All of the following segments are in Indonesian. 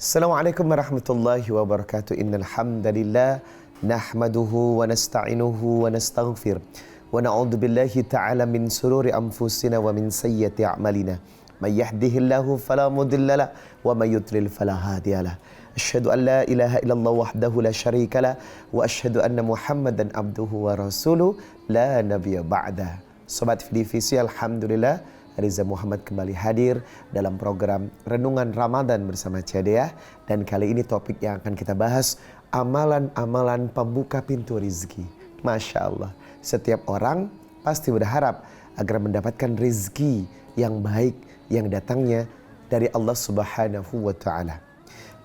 Assalamualaikum warahmatullahi wabarakatuh. Innal hamdalillah nahmaduhu wa nasta'inuhu wa nastaghfir wa na'udzu billahi ta'ala min sururi anfusina wa min sayyiati a'malina. May yahdihillahu fala mudhillalah wa may yudlil fala hadiyalah. Asyhadu an la ilaha illallah wahdahu la syarikalah wa asyhadu anna Muhammadan abduhu wa rasuluh la nabiyya ba'dah. Sobat Vidivisi, alhamdulillah Riza Muhammad kembali hadir dalam program Renungan Ramadan bersama Cedeah. Dan kali ini topik yang akan kita bahas, amalan-amalan pembuka pintu rizki. Masya Allah, setiap orang pasti berharap agar mendapatkan rizki yang baik yang datangnya dari Allah Subhanahu wa Ta'ala.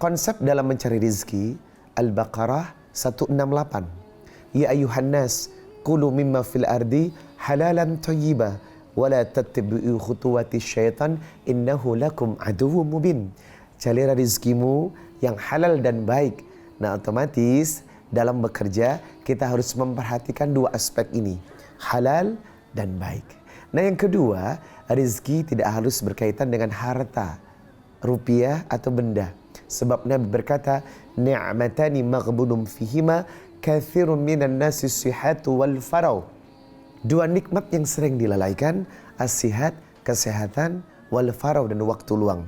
Konsep dalam mencari rizki, Al-Baqarah 168. Ya ayuhan nas, kulu mimma fil ardi halalan thayyibah wala tattabi'u khutuwati syaitan innahu lakum aduwwum mubin. Carilah rizkimu yang halal dan baik. Nah, otomatis dalam bekerja kita harus memperhatikan dua aspek ini, halal dan baik. Nah, yang kedua, rizki tidak harus berkaitan dengan harta, rupiah atau benda. Sebab Nabi berkata, ni'matani maghbunum fihima katsirun minan nasi sihhatu wal farau. Dua nikmat yang sering dilalaikan, as-sihat, kesehatan, wal farau, dan waktu luang.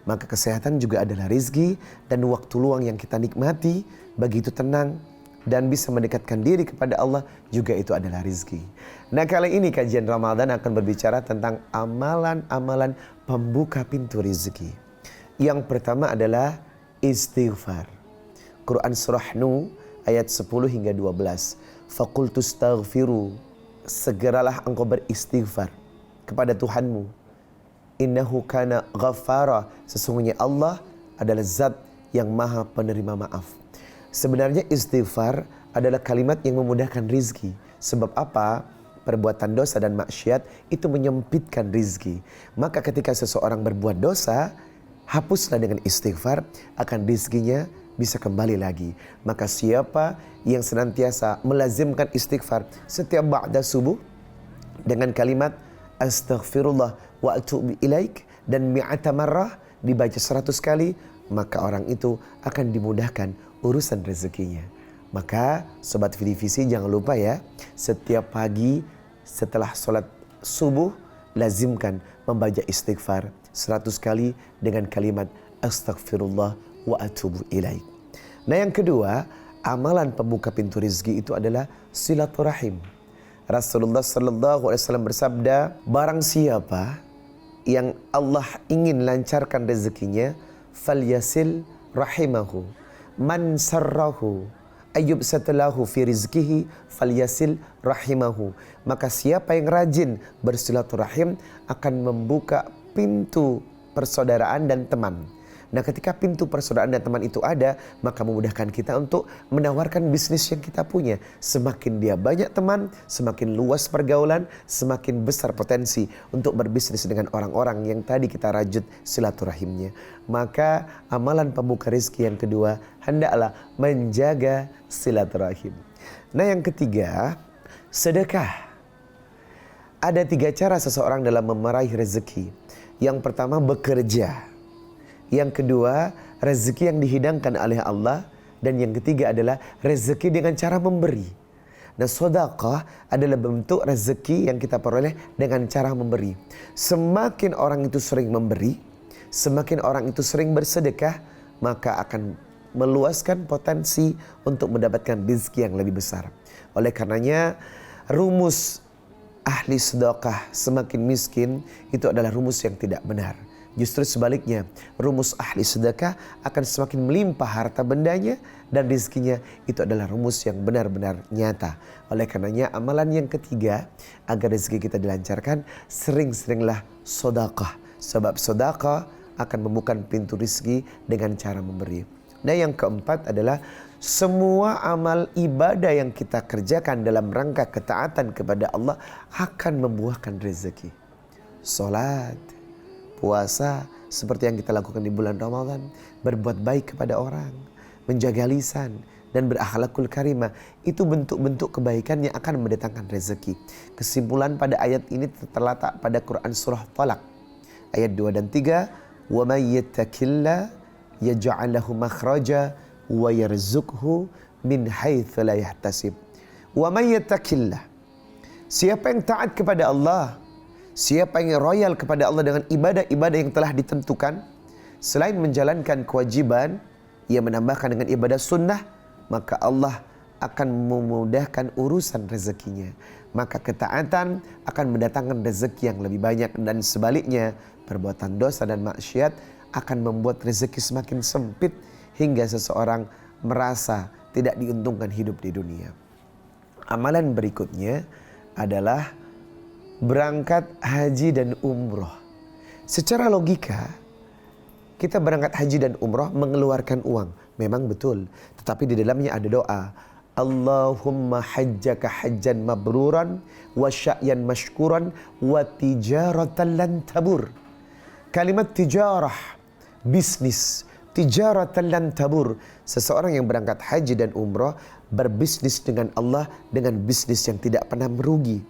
Maka kesehatan juga adalah rizki, dan waktu luang yang kita nikmati begitu tenang dan bisa mendekatkan diri kepada Allah juga itu adalah rizki. Nah, kali ini kajian Ramadan akan berbicara tentang amalan-amalan pembuka pintu rizki. Yang pertama adalah istighfar. Quran surah Nuh ayat 10 hingga 12. Faqultu astaghfiru, segeralah engkau beristighfar kepada Tuhanmu. Innahu kana ghaffara, sesungguhnya Allah adalah zat yang maha penerima maaf. Sebenarnya istighfar adalah kalimat yang memudahkan rizki. Sebab apa? Perbuatan dosa dan maksiat itu menyempitkan rizki. Maka ketika seseorang berbuat dosa, hapuslah dengan istighfar, akan rizkinya bisa kembali lagi. Maka siapa yang senantiasa melazimkan istighfar setiap ba'da subuh dengan kalimat astaghfirullah wa atubu ilaik dan mi'ata marrah dibaca 100 kali, maka orang itu akan dimudahkan urusan rezekinya. Maka sobat Vidivisi, jangan lupa ya, setiap pagi setelah sholat subuh lazimkan membaca istighfar 100 kali dengan kalimat astaghfirullah wa atubu ilaik. Nah, yang kedua, amalan pembuka pintu rizki itu adalah silaturahim. Rasulullah sallallahu alaihi wasallam bersabda, barang siapa yang Allah ingin lancarkan rezekinya, falyasil rahimahu. Man sarrahu ayyub satalahu fi rizkihi falyasil rahimahu. Maka siapa yang rajin bersilaturahim akan membuka pintu persaudaraan dan teman. Nah, ketika pintu persaudaraan dan teman itu ada, maka memudahkan kita untuk menawarkan bisnis yang kita punya. Semakin dia banyak teman, semakin luas pergaulan, semakin besar potensi untuk berbisnis dengan orang-orang yang tadi kita rajut silaturahimnya. Maka amalan pembuka rezeki yang kedua, hendaklah menjaga silaturahim. Nah, yang ketiga, sedekah. Ada 3 cara seseorang dalam meraih rezeki. Yang pertama, bekerja. Yang kedua, rezeki yang dihidangkan oleh Allah. Dan yang ketiga adalah rezeki dengan cara memberi. Nah, sedekah adalah bentuk rezeki yang kita peroleh dengan cara memberi. Semakin orang itu sering memberi, semakin orang itu sering bersedekah, maka akan meluaskan potensi untuk mendapatkan rezeki yang lebih besar. Oleh karenanya, rumus ahli sedekah semakin miskin itu adalah rumus yang tidak benar. Justru sebaliknya, rumus ahli sedekah akan semakin melimpah harta bendanya dan rezekinya, itu adalah rumus yang benar-benar nyata. Oleh karenanya, amalan yang ketiga agar rezeki kita dilancarkan, sering-seringlah sedekah. Sebab sedekah akan membuka pintu rezeki dengan cara memberi. Dan yang keempat adalah semua amal ibadah yang kita kerjakan dalam rangka ketaatan kepada Allah akan membuahkan rezeki. Salat, puasa, seperti yang kita lakukan di bulan Ramadan, berbuat baik kepada orang, menjaga lisan, dan berakhlakul karimah, itu bentuk-bentuk kebaikan yang akan mendatangkan rezeki. Kesimpulan pada ayat ini terletak pada Quran surah Talaq ayat 2 dan 3. Wa may yattaqillah yaj'al lahu makhraja wa yarzuqhu min haitsu la yahtasib. Wa may yattaqillah, siapa yang taat kepada Allah, siapa yang royal kepada Allah dengan ibadah-ibadah yang telah ditentukan, selain menjalankan kewajiban, ia menambahkan dengan ibadah sunnah, maka Allah akan memudahkan urusan rezekinya. Maka ketaatan akan mendatangkan rezeki yang lebih banyak, dan sebaliknya perbuatan dosa dan maksiat akan membuat rezeki semakin sempit hingga seseorang merasa tidak diuntungkan hidup di dunia. Amalan berikutnya adalah berangkat haji dan umroh. Secara logika, kita berangkat haji dan umroh mengeluarkan uang. Memang betul, tetapi di dalamnya ada doa. Allahumma hajjaka hajjan mabruran wa sya'yan mashkuran wa tijaratan lan tabur. Kalimat tijarah, bisnis, tijaratan lan tabur. Seseorang yang berangkat haji dan umrah berbisnis dengan Allah dengan bisnis yang tidak pernah merugi.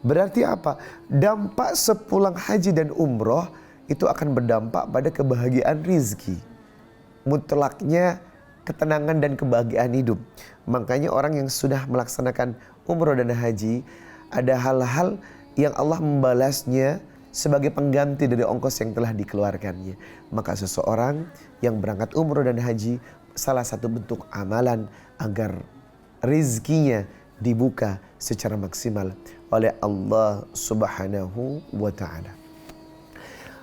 Berarti apa? Dampak sepulang haji dan umrah itu akan berdampak pada kebahagiaan rizki. Mutlaknya ketenangan dan kebahagiaan hidup. Makanya orang yang sudah melaksanakan umrah dan haji, ada hal-hal yang Allah membalasnya sebagai pengganti dari ongkos yang telah dikeluarkannya. Maka seseorang yang berangkat umrah dan haji, salah satu bentuk amalan agar rizkinya dibuka secara maksimal oleh Allah Subhanahu wa ta'ala.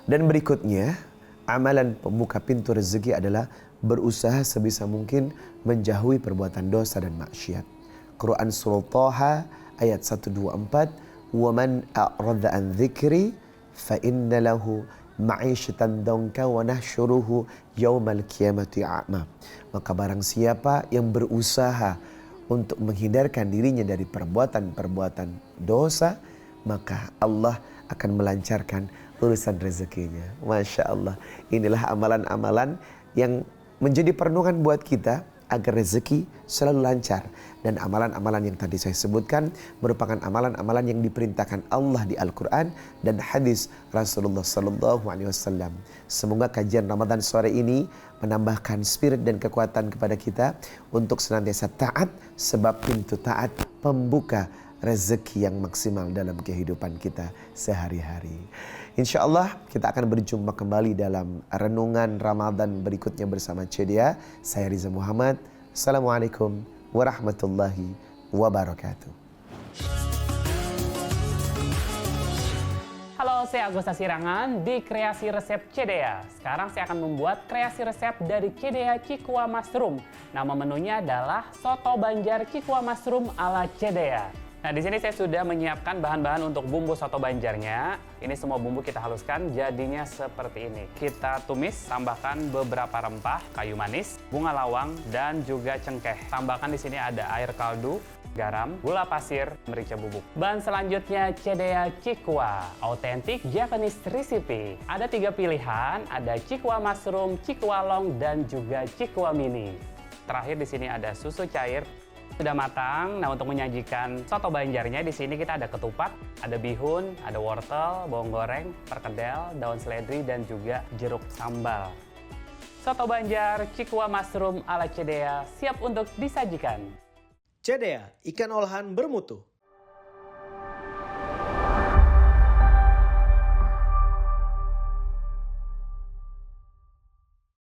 Dan berikutnya, amalan pembuka pintu rezeki adalah berusaha sebisa mungkin menjauhi perbuatan dosa dan maksiat. Quran surah Thaha ayat 124, "Wa man a'radha an dzikri fa inna lahu ma'isyatan dhanka wa nahsyuruhu yaumal qiyamati a'ma." Maka barang siapa yang berusaha untuk menghindarkan dirinya dari perbuatan-perbuatan dosa, maka Allah akan melancarkan urusan rezekinya. Masya Allah. Inilah amalan-amalan yang menjadi perenungan buat kita agar rezeki selalu lancar. Dan amalan-amalan yang tadi saya sebutkan merupakan amalan-amalan yang diperintahkan Allah di Al-Quran dan hadis Rasulullah SAW. Semoga kajian Ramadan sore ini menambahkan spirit dan kekuatan kepada kita untuk senantiasa taat, sebab pintu taat pembuka rezeki yang maksimal dalam kehidupan kita sehari-hari. Insya Allah kita akan berjumpa kembali dalam renungan Ramadan berikutnya bersama Cedia. Saya Riza Muhammad. Assalamualaikum warahmatullahi wabarakatuh. Halo, saya Agusta Sirangan di Kreasi Resep Cedea. Sekarang saya akan membuat kreasi resep dari Cedea Cikua Mushroom. Nama menunya adalah Soto Banjar Cikua Mushroom ala Cedea. Nah, di sini saya sudah menyiapkan bahan-bahan untuk bumbu soto banjarnya. Ini semua bumbu kita haluskan jadinya seperti ini. Kita tumis, tambahkan beberapa rempah, kayu manis, bunga lawang, dan juga cengkeh. Tambahkan di sini ada air kaldu, garam, gula pasir, merica bubuk. Bahan selanjutnya Cedea Cikua, authentic Japanese recipe. Ada 3 pilihan, ada Cikua Mushroom, Cikua Long, dan juga Cikua Mini. Terakhir di sini ada susu cair. Sudah matang. Nah, untuk menyajikan soto banjarnya di sini kita ada ketupat, ada bihun, ada wortel, bawang goreng, perkedel, daun seledri, dan juga jeruk sambal. Soto Banjar Cikua Mushroom ala Cedea siap untuk disajikan. Cedea, ikan olahan bermutu.